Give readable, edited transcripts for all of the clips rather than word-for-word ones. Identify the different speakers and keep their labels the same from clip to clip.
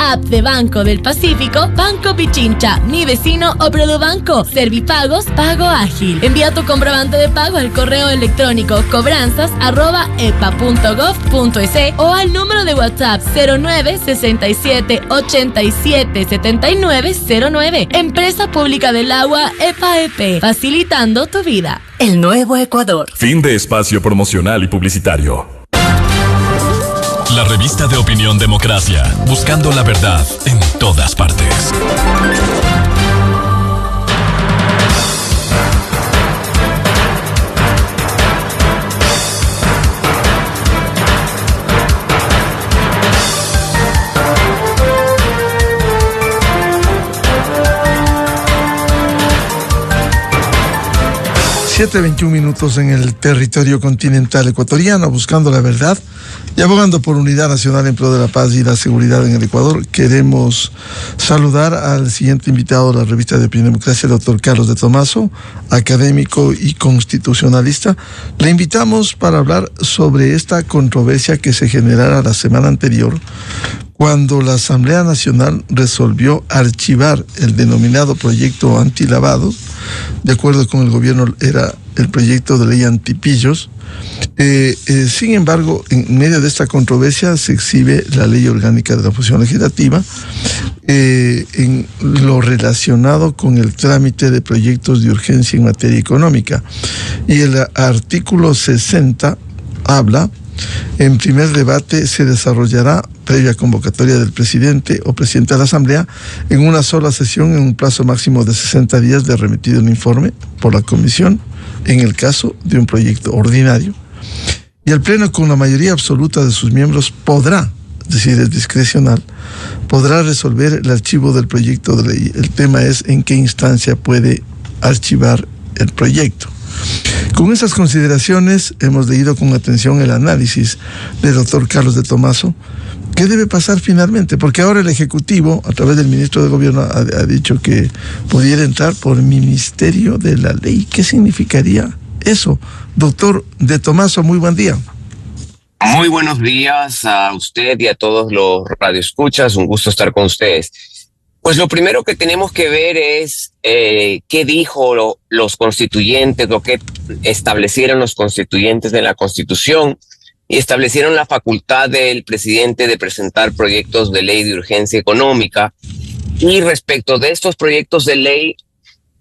Speaker 1: App de Banco del Pacífico, Banco Pichincha, Mi Vecino o Produbanco. Servipagos, pago ágil. Envía tu comprobante de pago al correo electrónico cobranzas@epa.gov.es o al número de WhatsApp 09 67 87 79 09. Empresa Pública del Agua EPAEP, facilitando tu vida.
Speaker 2: El nuevo Ecuador.
Speaker 3: Fin de espacio promocional y publicitario.
Speaker 4: La revista de opinión Democracia, buscando la verdad en todas partes.
Speaker 5: Siete 21 minutos en el territorio continental ecuatoriano, buscando la verdad y abogando por unidad nacional en pro de la paz y la seguridad en el Ecuador. Queremos saludar al siguiente invitado de la revista de Opinión Democracia, el doctor Carlos de Tomaso, académico y constitucionalista. Le invitamos para hablar sobre esta controversia que se generara la semana anterior, cuando la Asamblea Nacional resolvió archivar el denominado proyecto antilavado. De acuerdo con el gobierno, era el proyecto de ley antipillos. Sin embargo, en medio de esta controversia se exhibe la ley orgánica de la función legislativa en lo relacionado con el trámite de proyectos de urgencia en materia económica. Y el artículo 60 habla: en primer debate se desarrollará, previa convocatoria del presidente o presidente de la Asamblea, en una sola sesión en un plazo máximo de 60 días de remitido un informe por la Comisión, en el caso de un proyecto ordinario. Y el Pleno, con la mayoría absoluta de sus miembros, podrá, es decir, es discrecional, podrá resolver el archivo del proyecto de ley. El tema es en qué instancia puede archivar el proyecto. Con esas consideraciones hemos leído con atención el análisis del doctor Carlos de Tomaso. ¿Qué debe pasar finalmente? Porque ahora el Ejecutivo, a través del ministro de Gobierno, ha dicho que pudiera entrar por Ministerio de la Ley. ¿Qué significaría eso? Doctor de Tomaso, muy buen día.
Speaker 6: Muy buenos días a usted y a todos los radioescuchas. Un gusto estar con ustedes. Pues lo primero que tenemos que ver es qué dijo los constituyentes, lo que establecieron los constituyentes de la Constitución, y establecieron la facultad del presidente de presentar proyectos de ley de urgencia económica. Y respecto de estos proyectos de ley,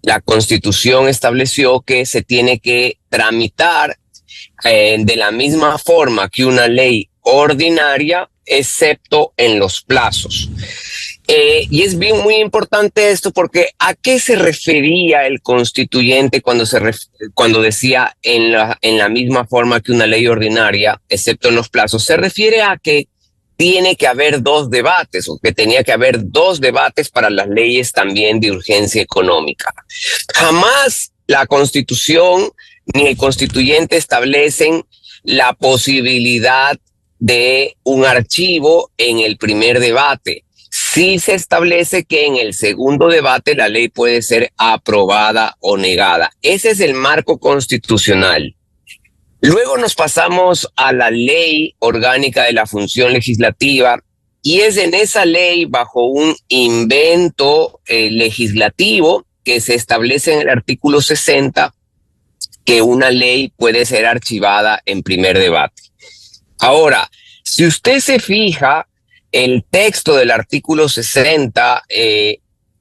Speaker 6: la Constitución estableció que se tiene que tramitar de la misma forma que una ley ordinaria, excepto en los plazos. Y es muy importante esto, porque ¿a qué se refería el constituyente cuando decía en la misma forma que una ley ordinaria, excepto en los plazos? Se refiere a que tiene que haber dos debates, o que tenía que haber dos debates para las leyes también de urgencia económica. Jamás la Constitución ni el constituyente establecen la posibilidad de un archivo en el primer debate. Sí se establece que en el segundo debate la ley puede ser aprobada o negada. Ese es el marco constitucional. Luego nos pasamos a la ley orgánica de la función legislativa, y es en esa ley, bajo un invento legislativo, que se establece en el artículo 60 que una ley puede ser archivada en primer debate. Ahora, si usted se fija, el texto del artículo 60,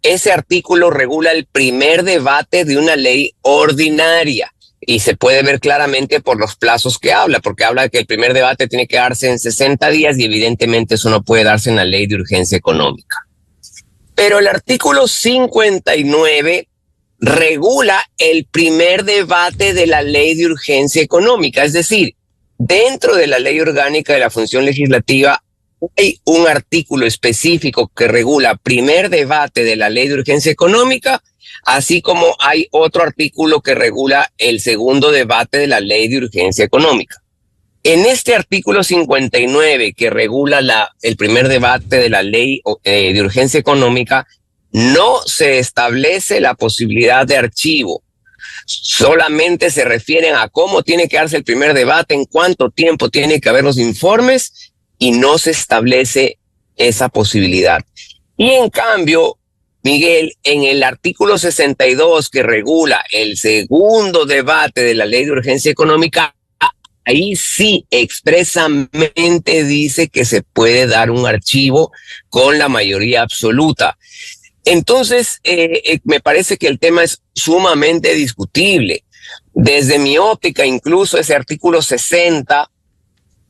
Speaker 6: ese artículo regula el primer debate de una ley ordinaria, y se puede ver claramente por los plazos que habla, porque habla de que el primer debate tiene que darse en 60 días y evidentemente eso no puede darse en la ley de urgencia económica. Pero el artículo 59 regula el primer debate de la ley de urgencia económica, es decir, dentro de la ley orgánica de la función legislativa hay un artículo específico que regula primer debate de la ley de urgencia económica, así como hay otro artículo que regula el segundo debate de la ley de urgencia económica. En este artículo 59 que regula el primer debate de la ley de urgencia económica, no se establece la posibilidad de archivo. Solamente se refieren a cómo tiene que darse el primer debate, en cuánto tiempo tiene que haber los informes, y no se establece esa posibilidad. Y en cambio, Miguel, en el artículo 62 que regula el segundo debate de la ley de urgencia económica, ahí sí expresamente dice que se puede dar un archivo con la mayoría absoluta. Entonces, me parece que el tema es sumamente discutible. Desde mi óptica, incluso ese artículo 60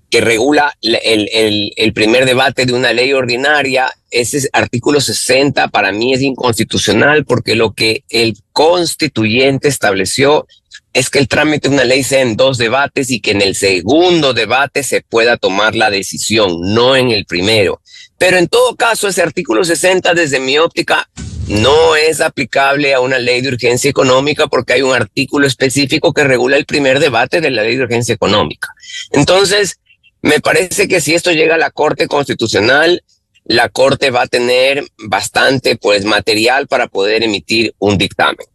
Speaker 6: que regula el primer debate de una ley ordinaria, ese artículo 60 para mí es inconstitucional, porque lo que el constituyente estableció es que el trámite de una ley sea en 2 debates y que en el segundo debate se pueda tomar la decisión, no en el primero. Pero en todo caso, ese artículo 60, desde mi óptica, no es aplicable a una ley de urgencia económica, porque hay un artículo específico que regula el primer debate de la ley de urgencia económica. Entonces, me parece que si esto llega a la Corte Constitucional, la Corte va a tener bastante material para poder emitir un dictamen.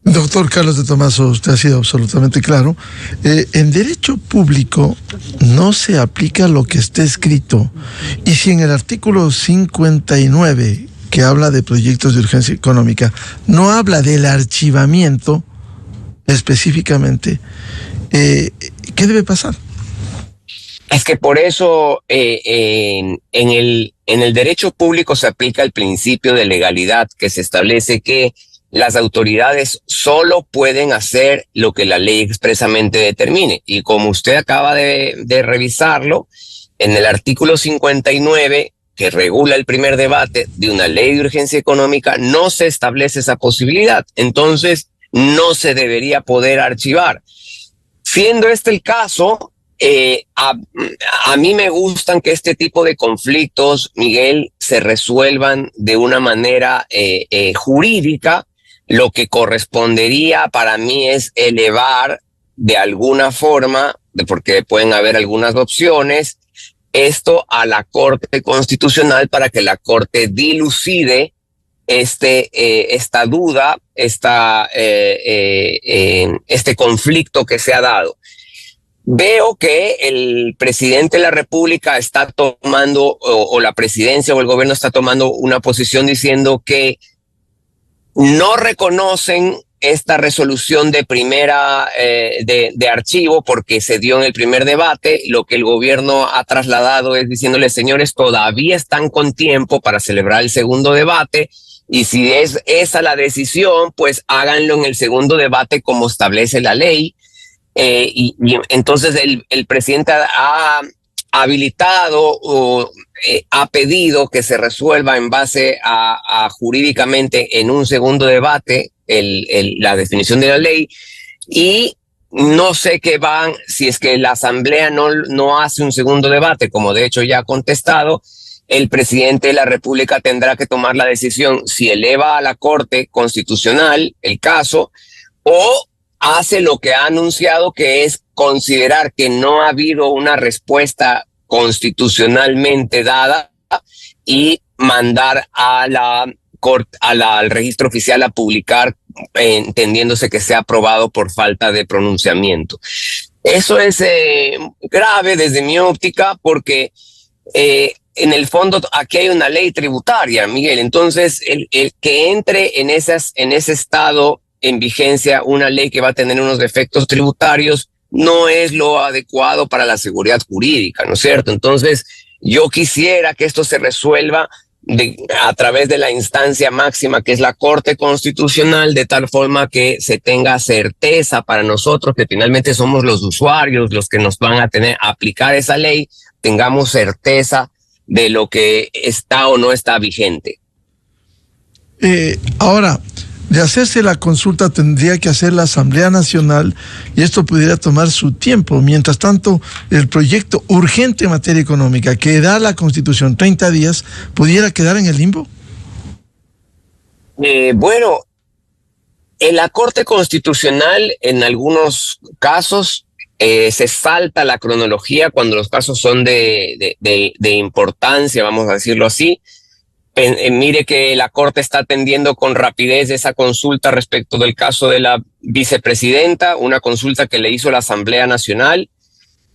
Speaker 5: Doctor Carlos de Tomaso, usted ha sido absolutamente claro. En derecho público no se aplica lo que esté escrito. Y si en el artículo 59, que habla de proyectos de urgencia económica, no habla del archivamiento específicamente, ¿qué debe pasar?
Speaker 6: Es que por eso en el derecho público se aplica el principio de legalidad, que se establece que las autoridades solo pueden hacer lo que la ley expresamente determine. Y como usted acaba de revisarlo, en el artículo 59, que regula el primer debate de una ley de urgencia económica, no se establece esa posibilidad. Entonces, no se debería poder archivar. Siendo este el caso, a mí me gustan que este tipo de conflictos, Miguel, se resuelvan de una manera jurídica. Lo que correspondería para mí es elevar de alguna forma, porque pueden haber algunas opciones, esto a la Corte Constitucional para que la Corte dilucide esta duda, este conflicto que se ha dado. Veo que el presidente de la República está tomando, o la presidencia o el gobierno está tomando una posición diciendo que no reconocen esta resolución de primera de archivo porque se dio en el primer debate. Lo que el gobierno ha trasladado es diciéndole, señores, todavía están con tiempo para celebrar el segundo debate, y si es esa la decisión, pues háganlo en el segundo debate como establece la ley. Y entonces el presidente ha habilitado o ha pedido que se resuelva en base a jurídicamente en un segundo debate la definición de la ley, y no sé qué si es que la Asamblea no hace un segundo debate, como de hecho ya ha contestado, el presidente de la República tendrá que tomar la decisión si eleva a la Corte Constitucional el caso o hace lo que ha anunciado, que es considerar que no ha habido una respuesta constitucionalmente dada y mandar al registro oficial a publicar, entendiéndose que sea aprobado por falta de pronunciamiento. Eso es grave desde mi óptica, porque en el fondo aquí hay una ley tributaria, Miguel. Entonces, el que entre en ese estado en vigencia una ley que va a tener unos defectos tributarios no es lo adecuado para la seguridad jurídica, ¿no es cierto? Entonces, yo quisiera que esto se resuelva a través de la instancia máxima, que es la Corte Constitucional, de tal forma que se tenga certeza para nosotros, que finalmente somos los usuarios los que nos van a tener a aplicar esa ley, tengamos certeza de lo que está o no está vigente.
Speaker 5: Ahora, de hacerse la consulta tendría que hacer la Asamblea Nacional, y esto pudiera tomar su tiempo. Mientras tanto, el proyecto urgente en materia económica que da la Constitución 30 días, ¿pudiera quedar en el limbo?
Speaker 6: Bueno, en la Corte Constitucional en algunos casos se salta la cronología cuando los casos son de importancia, vamos a decirlo así. Mire que la Corte está atendiendo con rapidez esa consulta respecto del caso de la vicepresidenta, una consulta que le hizo la Asamblea Nacional,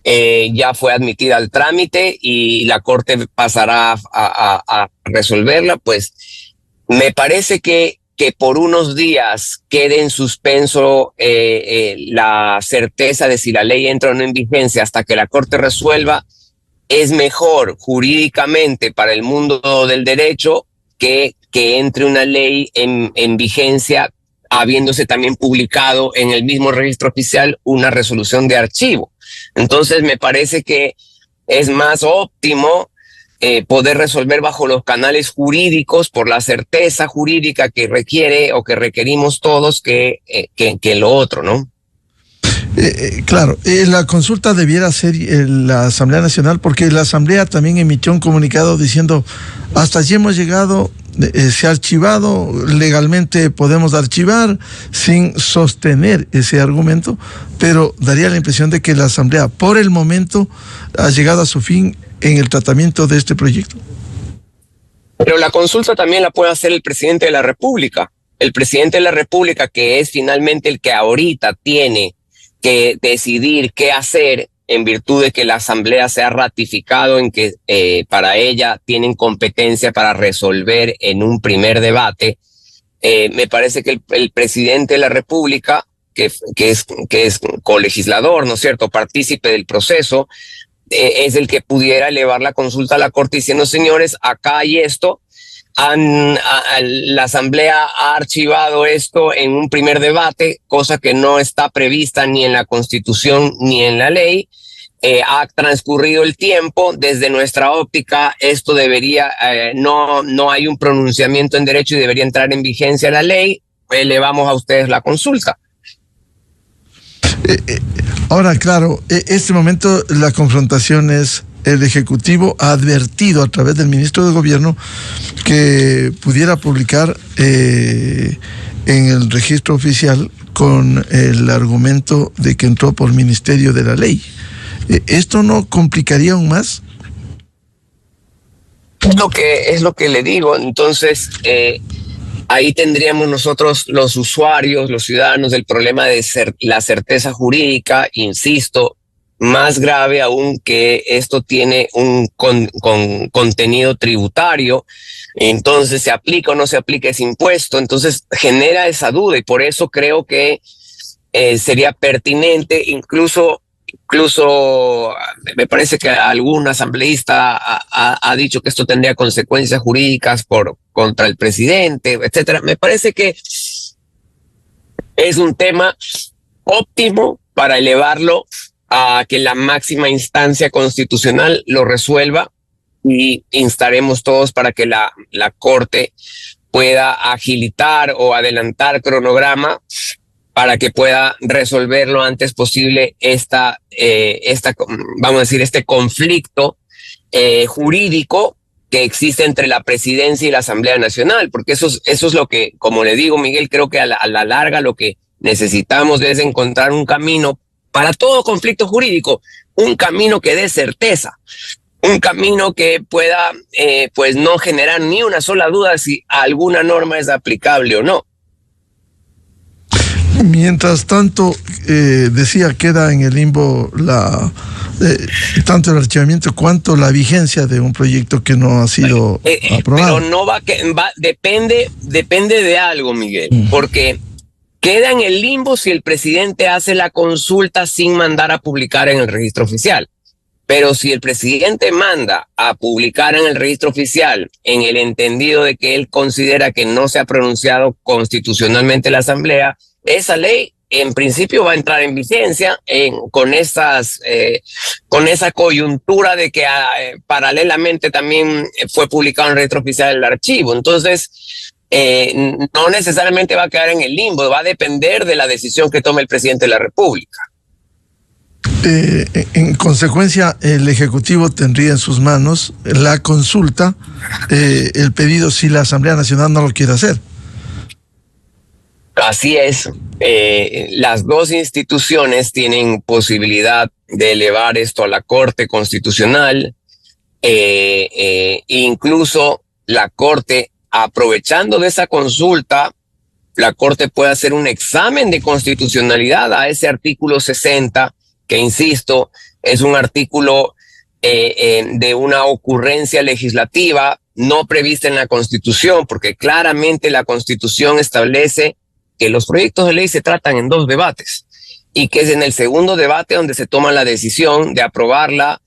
Speaker 6: ya fue admitida al trámite y la Corte pasará a resolverla, pues me parece que por unos días quede en suspenso la certeza de si la ley entra o no en vigencia hasta que la Corte resuelva, es mejor jurídicamente para el mundo del derecho que entre una ley en vigencia, habiéndose también publicado en el mismo registro oficial una resolución de archivo. Entonces me parece que es más óptimo poder resolver bajo los canales jurídicos por la certeza jurídica que requiere o que requerimos todos que lo otro, ¿no?
Speaker 5: Claro, la consulta debiera ser la Asamblea Nacional, porque la Asamblea también emitió un comunicado diciendo hasta allí hemos llegado, se ha archivado, legalmente podemos archivar sin sostener ese argumento, pero daría la impresión de que la Asamblea por el momento ha llegado a su fin en el tratamiento de este proyecto.
Speaker 6: Pero la consulta también la puede hacer el presidente de la República. El presidente de la República, que es finalmente el que ahorita tiene que decidir qué hacer en virtud de que la Asamblea se ha ratificado en que para ella tienen competencia para resolver en un primer debate. Me parece que el presidente de la República, que es colegislador, ¿no es cierto?, partícipe del proceso, es el que pudiera elevar la consulta a la Corte diciendo, señores, acá hay esto, la Asamblea ha archivado esto en un primer debate, cosa que no está prevista ni en la Constitución ni en la ley. Ha transcurrido el tiempo, desde nuestra óptica esto debería, no hay un pronunciamiento en derecho y debería entrar en vigencia la ley, elevamos a ustedes la consulta.
Speaker 5: Ahora, claro, este momento la confrontación es, el Ejecutivo ha advertido a través del ministro de Gobierno que pudiera publicar en el registro oficial con el argumento de que entró por Ministerio de la Ley. ¿Esto no complicaría aún más?
Speaker 6: Es lo que le digo. Entonces, ahí tendríamos nosotros los usuarios, los ciudadanos, el problema de la certeza jurídica, insisto, más grave aún que esto tiene un contenido tributario, entonces se aplica o no se aplica ese impuesto, entonces genera esa duda y por eso creo que sería pertinente, incluso me parece que algún asambleísta ha dicho que esto tendría consecuencias jurídicas contra el presidente, etcétera. Me parece que es un tema óptimo para elevarlo a que la máxima instancia constitucional lo resuelva y instaremos todos para que la Corte pueda agilitar o adelantar cronograma para que pueda resolver lo antes posible vamos a decir, este conflicto jurídico que existe entre la presidencia y la Asamblea Nacional, porque eso es lo que, como le digo, Miguel, creo que a la larga lo que necesitamos es encontrar un camino para todo conflicto jurídico, un camino que dé certeza, un camino que pueda pues no generar ni una sola duda si alguna norma es aplicable o no.
Speaker 5: Mientras tanto, decía, queda en el limbo tanto el archivamiento cuanto la vigencia de un proyecto que no ha sido aprobado.
Speaker 6: Pero no depende de algo, Miguel, porque queda en el limbo si el presidente hace la consulta sin mandar a publicar en el registro oficial. Pero si el presidente manda a publicar en el registro oficial en el entendido de que él considera que no se ha pronunciado constitucionalmente la Asamblea, esa ley en principio va a entrar en vigencia con esa coyuntura de que paralelamente también fue publicado en el registro oficial el archivo. Entonces, no necesariamente va a quedar en el limbo, va a depender de la decisión que tome el presidente de la República.
Speaker 5: En consecuencia, el Ejecutivo tendría en sus manos la consulta, el pedido si la Asamblea Nacional no lo quiere hacer.
Speaker 6: Así es. Las dos instituciones tienen posibilidad de elevar esto a la Corte Constitucional. Incluso la Corte, aprovechando de esa consulta, la Corte puede hacer un examen de constitucionalidad a ese artículo 60, que insisto, es un artículo de una ocurrencia legislativa no prevista en la Constitución, porque claramente la Constitución establece que los proyectos de ley se tratan en 2 debates y que es en el segundo debate donde se toma la decisión de aprobarla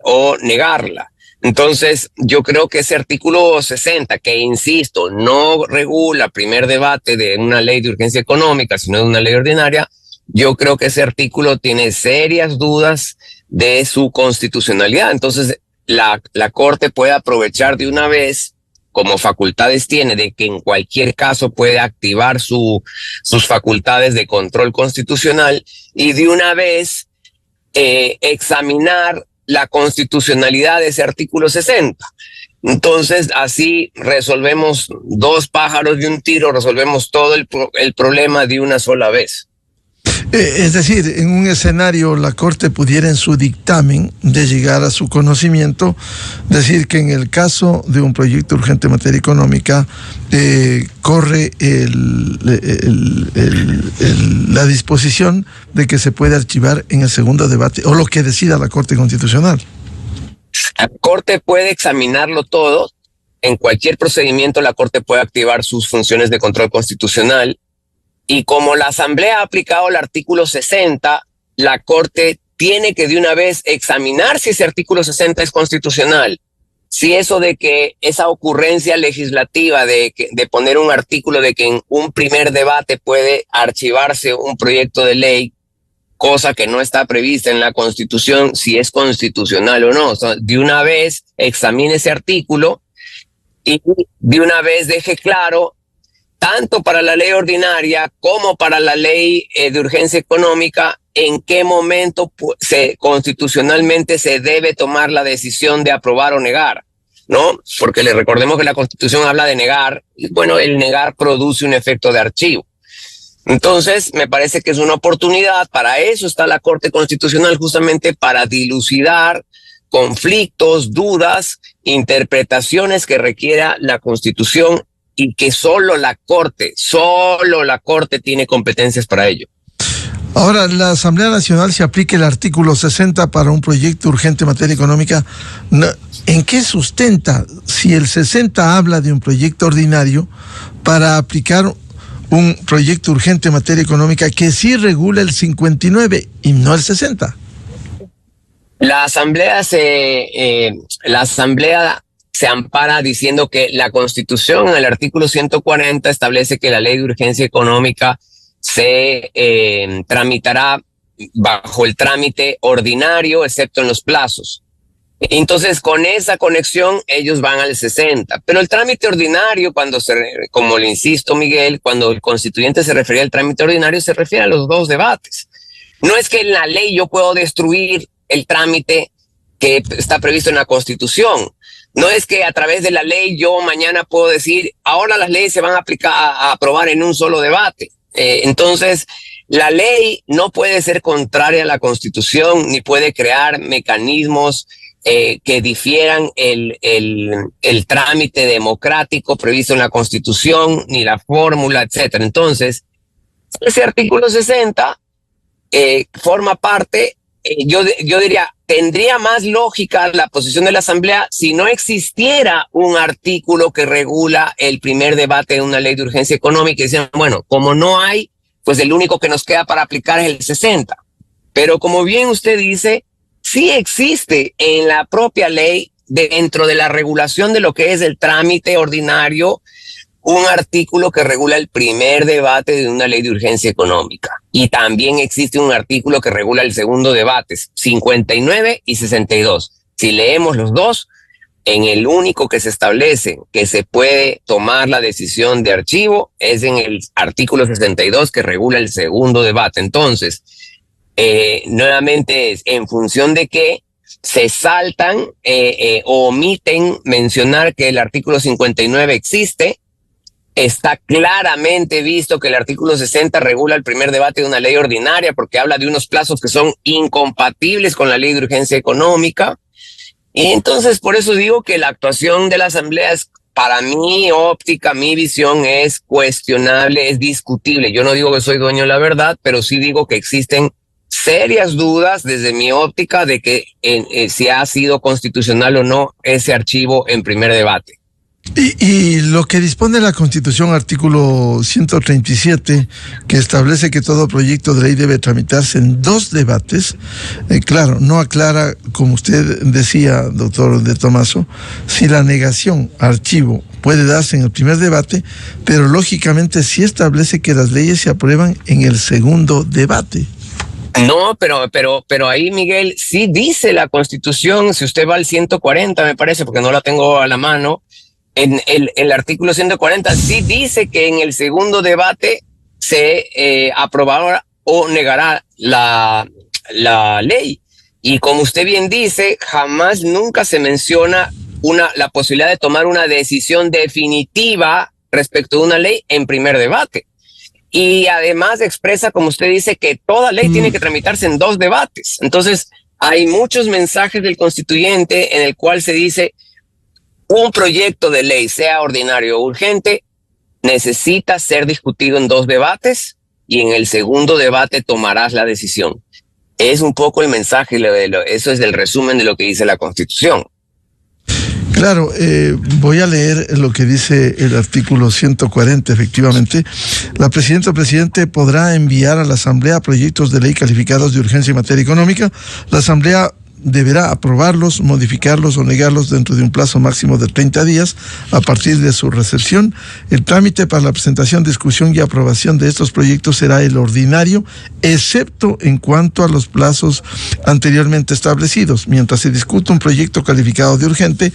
Speaker 6: o negarla. Entonces, yo creo que ese artículo 60, que insisto, no regula primer debate de una ley de urgencia económica, sino de una ley ordinaria, yo creo que ese artículo tiene serias dudas de su constitucionalidad. Entonces, la Corte puede aprovechar de una vez, como facultades tiene, de que en cualquier caso puede activar sus facultades de control constitucional y de una vez examinar la constitucionalidad de ese artículo 60. Entonces, así resolvemos 2 pájaros de un tiro, resolvemos todo el problema de una sola vez.
Speaker 5: Es decir, en un escenario la Corte pudiera en su dictamen de llegar a su conocimiento decir que en el caso de un proyecto urgente en materia económica corre la disposición de que se puede archivar en el segundo debate o lo que decida la Corte Constitucional.
Speaker 6: La Corte puede examinarlo todo. En cualquier procedimiento la Corte puede activar sus funciones de control constitucional. Y como la Asamblea ha aplicado el artículo 60, la Corte tiene que de una vez examinar si ese artículo 60 es constitucional. Si eso de que esa ocurrencia legislativa de poner un artículo de que en un primer debate puede archivarse un proyecto de ley, cosa que no está prevista en la Constitución, si es constitucional o no. O sea, de una vez examine ese artículo y de una vez deje claro, tanto para la ley ordinaria como para la ley de urgencia económica, en qué momento constitucionalmente se debe tomar la decisión de aprobar o negar, ¿no? Porque le recordemos que la Constitución habla de negar, y bueno, el negar produce un efecto de archivo. Entonces, me parece que es una oportunidad, para eso está la Corte Constitucional, justamente para dilucidar conflictos, dudas, interpretaciones que requiera la Constitución y que solo la Corte tiene competencias para ello.
Speaker 5: Ahora, la Asamblea Nacional, si aplica el artículo 60 para un proyecto urgente en materia económica, ¿en qué sustenta si el 60 habla de un proyecto ordinario para aplicar un proyecto urgente en materia económica que sí regula el 59 y no el 60?
Speaker 6: La Asamblea se ampara diciendo que la Constitución en el artículo 140 establece que la ley de urgencia económica se tramitará bajo el trámite ordinario, excepto en los plazos. Entonces, con esa conexión, ellos van al 60. Pero el trámite ordinario, como le insisto, Miguel, cuando el constituyente se refería al trámite ordinario, se refiere a los 2 debates. No es que en la ley yo puedo destruir el trámite que está previsto en la Constitución. No es que a través de la ley yo mañana puedo decir, ahora las leyes se van a aprobar en un solo debate. Entonces, la ley no puede ser contraria a la Constitución, ni puede crear mecanismos que difieran el trámite democrático previsto en la Constitución, ni la fórmula, etcétera. Entonces, ese artículo 60 forma parte, yo diría, tendría más lógica la posición de la Asamblea si no existiera un artículo que regula el primer debate de una ley de urgencia económica y decían, bueno, como no hay, pues el único que nos queda para aplicar es el 60. Pero como bien usted dice, sí existe en la propia ley, dentro de la regulación de lo que es el trámite ordinario, un artículo que regula el primer debate de una ley de urgencia económica. Y también existe un artículo que regula el segundo debate, 59 y 62. Si leemos los 2, en el único que se establece que se puede tomar la decisión de archivo es en el artículo 62 que regula el segundo debate. Entonces, nuevamente es en función de que se saltan o omiten mencionar que el artículo 59 existe. Está claramente visto que el artículo 60 regula el primer debate de una ley ordinaria porque habla de unos plazos que son incompatibles con la ley de urgencia económica. Y entonces por eso digo que la actuación de la Asamblea es, para mi óptica, mi visión es cuestionable, es discutible. Yo no digo que soy dueño de la verdad, pero sí digo que existen serias dudas desde mi óptica de que si ha sido constitucional o no ese archivo en primer debate.
Speaker 5: Y lo que dispone la Constitución, artículo 137, que establece que todo proyecto de ley debe tramitarse en 2 debates, claro, no aclara, como usted decía, doctor De Tomaso, si la negación a archivo puede darse en el primer debate, pero lógicamente sí establece que las leyes se aprueban en el segundo debate.
Speaker 6: No, pero ahí, Miguel, sí dice la Constitución, si usted va al 140, me parece, porque no la tengo a la mano, en el artículo 140 sí dice que en el segundo debate se aprobará o negará la ley. Y como usted bien dice, jamás nunca se menciona la posibilidad de tomar una decisión definitiva respecto de una ley en primer debate. Y además expresa, como usted dice, que toda ley tiene que tramitarse en 2 debates. Entonces, hay muchos mensajes del constituyente en el cual se dice un proyecto de ley, sea ordinario o urgente, necesita ser discutido en 2 debates y en el segundo debate tomarás la decisión. Es un poco el mensaje, eso es el resumen de lo que dice la Constitución.
Speaker 5: Claro, voy a leer lo que dice el artículo 140, efectivamente. La presidenta o presidente podrá enviar a la Asamblea proyectos de ley calificados de urgencia en materia económica. La Asamblea deberá aprobarlos, modificarlos o negarlos dentro de un plazo máximo de 30 días a partir de su recepción. El trámite para la presentación, discusión y aprobación de estos proyectos será el ordinario, excepto en cuanto a los plazos anteriormente establecidos. Mientras se discute un proyecto calificado de urgente,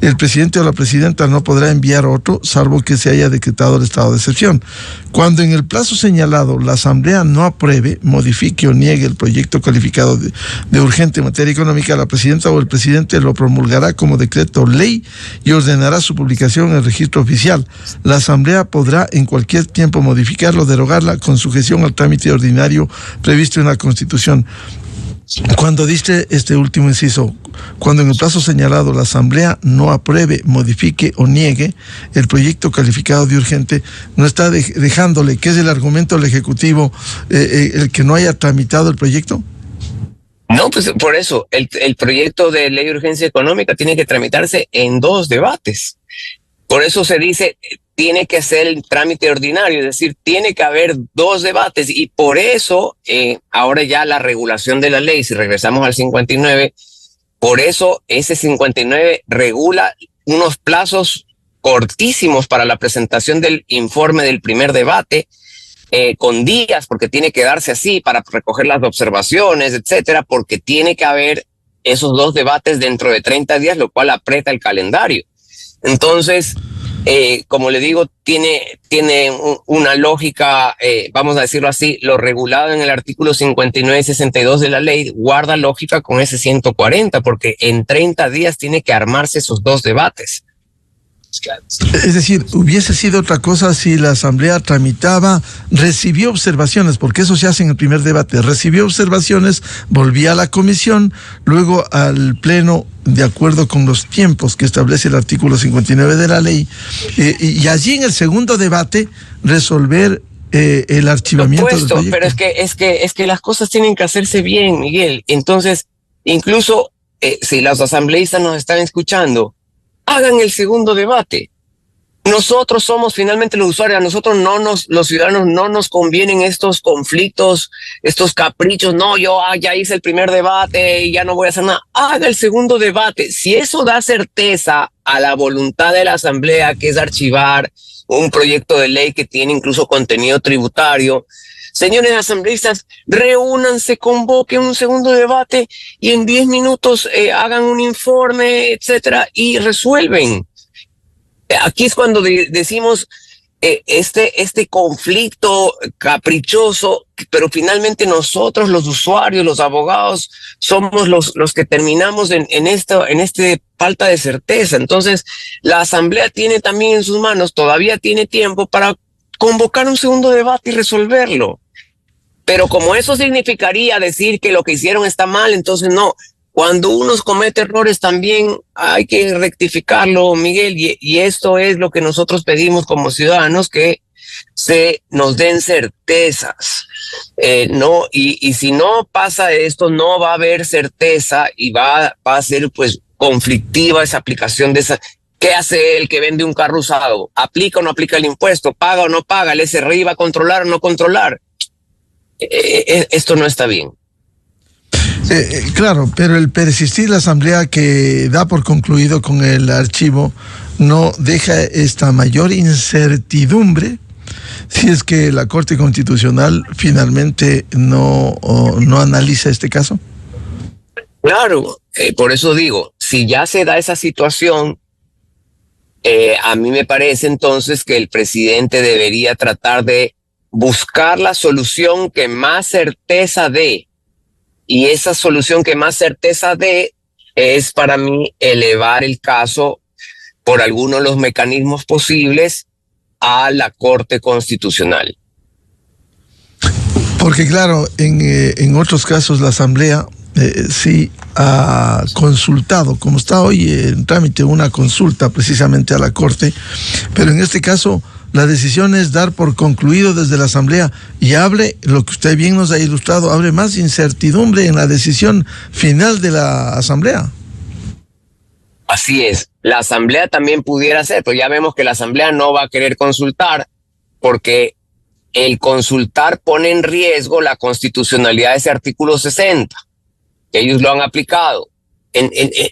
Speaker 5: el presidente o la presidenta no podrá enviar otro, salvo que se haya decretado el estado de excepción. Cuando en el plazo señalado la Asamblea no apruebe, modifique o niegue el proyecto calificado de urgente en materia económica, la presidenta o el presidente lo promulgará como decreto ley y ordenará su publicación en el registro oficial. La Asamblea podrá en cualquier tiempo modificarlo o derogarla con sujeción al trámite ordinario previsto en la Constitución. Cuando dice este último inciso, cuando en el plazo señalado la Asamblea no apruebe, modifique o niegue el proyecto calificado de urgente, no está dejándole, que es el argumento del Ejecutivo, el que no haya tramitado el proyecto.
Speaker 6: No, pues por eso, el proyecto de ley de urgencia económica tiene que tramitarse en 2 debates. Por eso se dice, tiene que ser el trámite ordinario, es decir, tiene que haber 2 debates y por eso ahora ya la regulación de la ley, si regresamos al 59, por eso ese 59 regula unos plazos cortísimos para la presentación del informe del primer debate, con días, porque tiene que darse así para recoger las observaciones, etcétera, porque tiene que haber esos 2 debates dentro de 30 días, lo cual aprieta el calendario. Entonces, como le digo, tiene una lógica, vamos a decirlo así, lo regulado en el artículo 59 y 62 de la ley guarda lógica con ese 140, porque en 30 días tiene que armarse esos 2 debates.
Speaker 5: Es decir, hubiese sido otra cosa si la Asamblea tramitaba, recibió observaciones, porque eso se hace en el primer debate, recibió observaciones, volvía a la comisión, luego al pleno, de acuerdo con los tiempos que establece el artículo 59 de la ley, y allí en el segundo debate resolver el archivamiento del proyecto.
Speaker 6: Pero es que las cosas tienen que hacerse bien, Miguel. Entonces, incluso si los asambleístas nos están escuchando, hagan el segundo debate. Nosotros somos finalmente los usuarios, a nosotros los ciudadanos no nos convienen estos conflictos, estos caprichos. No, yo ya hice el primer debate y ya no voy a hacer nada. Haga el segundo debate. Si eso da certeza a la voluntad de la Asamblea, que es archivar un proyecto de ley que tiene incluso contenido tributario, señores asambleístas, reúnanse, convoquen un segundo debate y en 10 minutos hagan un informe, etcétera, y resuelven. Aquí es cuando decimos este conflicto caprichoso, pero finalmente nosotros, los usuarios, los abogados, somos los que terminamos en esta falta de certeza. Entonces, la Asamblea tiene también en sus manos, todavía tiene tiempo para convocar un segundo debate y resolverlo. Pero como eso significaría decir que lo que hicieron está mal, entonces no. Cuando uno comete errores también hay que rectificarlo, Miguel, y esto es lo que nosotros pedimos como ciudadanos, que nos den certezas, no, y si no pasa esto, no va a haber certeza y va a ser pues conflictiva esa aplicación de esa. ¿Qué hace el que vende un carro usado? ¿Aplica o no aplica el impuesto? ¿Paga o no paga? ¿El SRI va a controlar o no controlar? Esto no está bien.
Speaker 5: Claro, pero el persistir la asamblea que da por concluido con el archivo no deja esta mayor incertidumbre si es que la Corte Constitucional finalmente no analiza este caso.
Speaker 6: Claro, por eso digo, si ya se da esa situación, a mí me parece entonces que el presidente debería tratar de buscar la solución que más certeza dé. Y esa solución que más certeza dé es para mí elevar el caso por alguno de los mecanismos posibles a la Corte Constitucional.
Speaker 5: Porque claro, en otros casos la Asamblea sí ha consultado, como está hoy en trámite una consulta precisamente a la Corte, pero en este caso la decisión es dar por concluido desde la Asamblea y abre, lo que usted bien nos ha ilustrado, abre más incertidumbre en la decisión final de la Asamblea.
Speaker 6: Así es, la Asamblea también pudiera ser, pero ya vemos que la Asamblea no va a querer consultar porque el consultar pone en riesgo la constitucionalidad de ese artículo 60. Ellos lo han aplicado.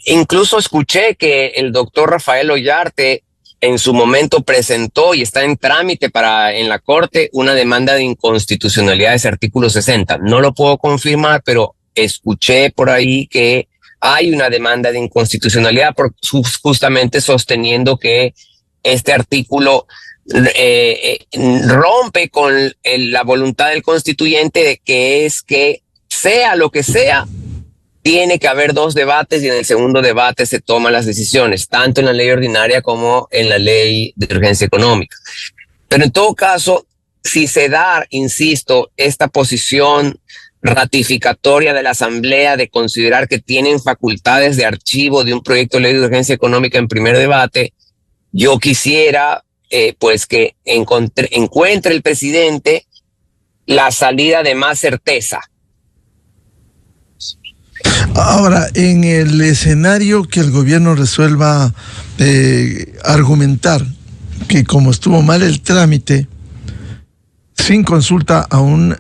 Speaker 6: Incluso escuché que el doctor Rafael Ollarte en su momento presentó y está en trámite en la Corte una demanda de inconstitucionalidad de ese artículo 60. No lo puedo confirmar, pero escuché por ahí que hay una demanda de inconstitucionalidad justamente sosteniendo que este artículo rompe con la voluntad del constituyente de que es que sea lo que sea, tiene que haber 2 debates y en el segundo debate se toman las decisiones, tanto en la ley ordinaria como en la ley de urgencia económica. Pero en todo caso, si se da, insisto, esta posición ratificatoria de la Asamblea de considerar que tienen facultades de archivo de un proyecto de ley de urgencia económica en primer debate, yo quisiera pues que encuentre el presidente la salida de más certeza.
Speaker 5: Ahora, en el escenario que el gobierno resuelva argumentar que como estuvo mal el trámite, sin consulta aún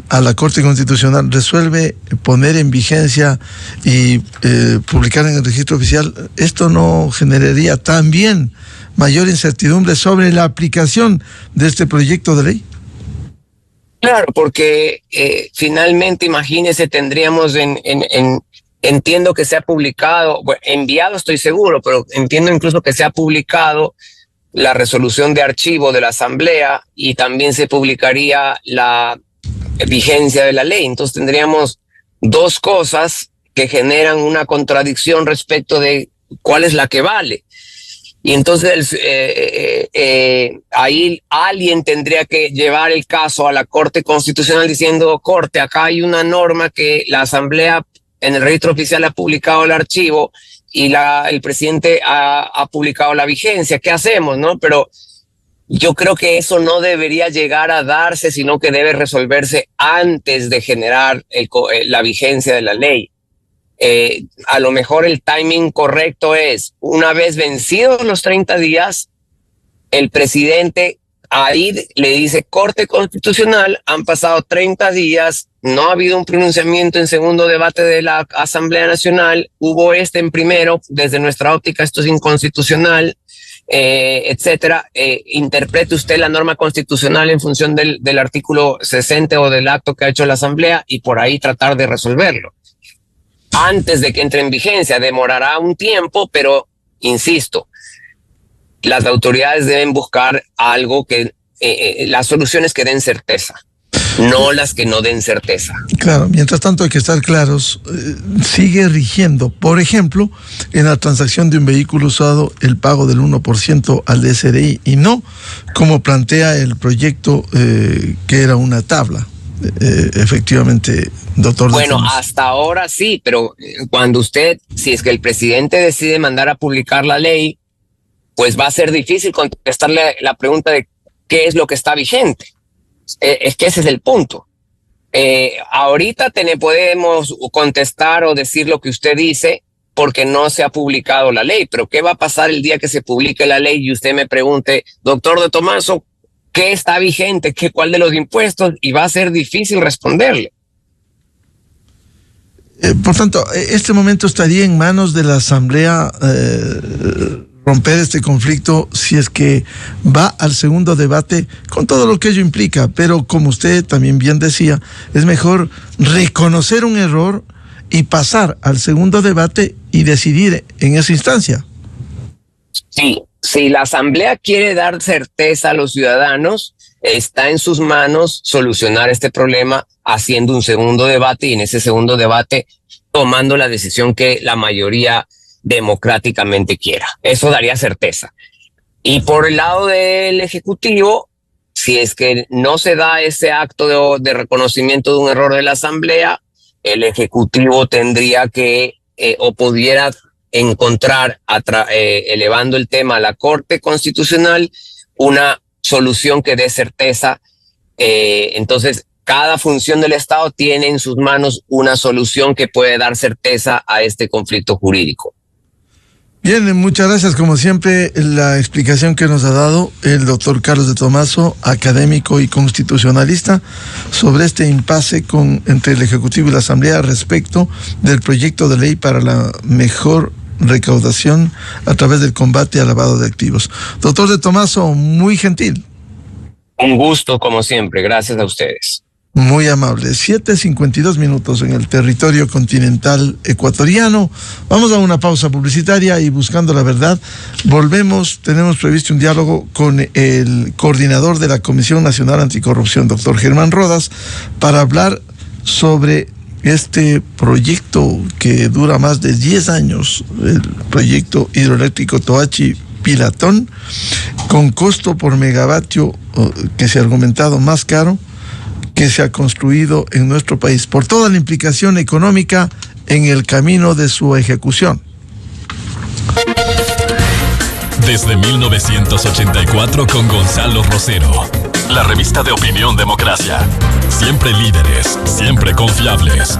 Speaker 5: a la Corte Constitucional, resuelve poner en vigencia y publicar en el registro oficial, ¿esto no generaría también mayor incertidumbre sobre la aplicación de este proyecto de ley?
Speaker 6: Claro, porque finalmente, imagínese, tendríamos entiendo que se ha publicado, bueno, enviado estoy seguro, pero entiendo incluso que se ha publicado la resolución de archivo de la Asamblea y también se publicaría la vigencia de la ley. Entonces tendríamos 2 cosas que generan una contradicción respecto de cuál es la que vale. Y entonces ahí alguien tendría que llevar el caso a la Corte Constitucional diciendo, Corte, acá hay una norma que la Asamblea en el registro oficial ha publicado el archivo y el presidente ha publicado la vigencia. ¿Qué hacemos, no? Pero yo creo que eso no debería llegar a darse, sino que debe resolverse antes de generar la vigencia de la ley. A lo mejor el timing correcto es, una vez vencidos los 30 días, el presidente ahí le dice, Corte Constitucional, han pasado 30 días, no ha habido un pronunciamiento en segundo debate de la Asamblea Nacional, hubo en primero, desde nuestra óptica esto es inconstitucional, etcétera. Interprete usted la norma constitucional en función del artículo 60 o del acto que ha hecho la Asamblea y por ahí tratar de resolverlo antes de que entre en vigencia. Demorará un tiempo, pero insisto, las autoridades deben buscar algo que las soluciones que den certeza, no las que no den certeza.
Speaker 5: Claro, mientras tanto hay que estar claros, sigue rigiendo, por ejemplo, en la transacción de un vehículo usado, el pago del 1% al SRI y no como plantea el proyecto que era una tabla. Efectivamente, doctor.
Speaker 6: Bueno, hasta ahora sí, pero cuando si es que el presidente decide mandar a publicar la ley, pues va a ser difícil contestarle la pregunta de qué es lo que está vigente. Es que ese es el punto. Ahorita podemos contestar o decir lo que usted dice porque no se ha publicado la ley, pero ¿qué va a pasar el día que se publique la ley y usted me pregunte, doctor de Tomaso, ¿qué está vigente? ¿Cuál de los impuestos? Y va a ser difícil responderle.
Speaker 5: Por tanto, este momento estaría en manos de la Asamblea romper este conflicto si es que va al segundo debate con todo lo que ello implica, pero como usted también bien decía, es mejor reconocer un error y pasar al segundo debate y decidir en esa instancia.
Speaker 6: Sí, si la Asamblea quiere dar certeza a los ciudadanos, está en sus manos solucionar este problema haciendo un segundo debate y en ese segundo debate tomando la decisión que la mayoría democráticamente quiera. Eso daría certeza. Y por el lado del Ejecutivo, si es que no se da ese acto de reconocimiento de un error de la Asamblea, el Ejecutivo tendría que o pudiera encontrar, elevando el tema a la Corte Constitucional, una solución que dé certeza. Entonces, cada función del Estado tiene en sus manos una solución que puede dar certeza a este conflicto jurídico.
Speaker 5: Bien, muchas gracias. Como siempre, la explicación que nos ha dado el doctor Carlos de Tomaso, académico y constitucionalista, sobre este impasse entre el Ejecutivo y la Asamblea respecto del proyecto de ley para la mejor recaudación a través del combate al lavado de activos. Doctor de Tomaso, muy gentil.
Speaker 6: Un gusto, como siempre. Gracias a ustedes.
Speaker 5: Muy amable. 7:52 en el territorio continental ecuatoriano. Vamos a una pausa publicitaria y buscando la verdad, volvemos. Tenemos previsto un diálogo con el coordinador de la Comisión Nacional Anticorrupción, doctor Germán Rodas, para hablar sobre este proyecto que dura más de 10 años, el proyecto hidroeléctrico Toachi-Pilatón, con costo por megavatio que se ha argumentado más caro que se ha construido en nuestro país, por toda la implicación económica en el camino de su ejecución.
Speaker 4: Desde 1984 con Gonzalo Rosero, la revista de Opinión Democracia. Siempre líderes, siempre confiables.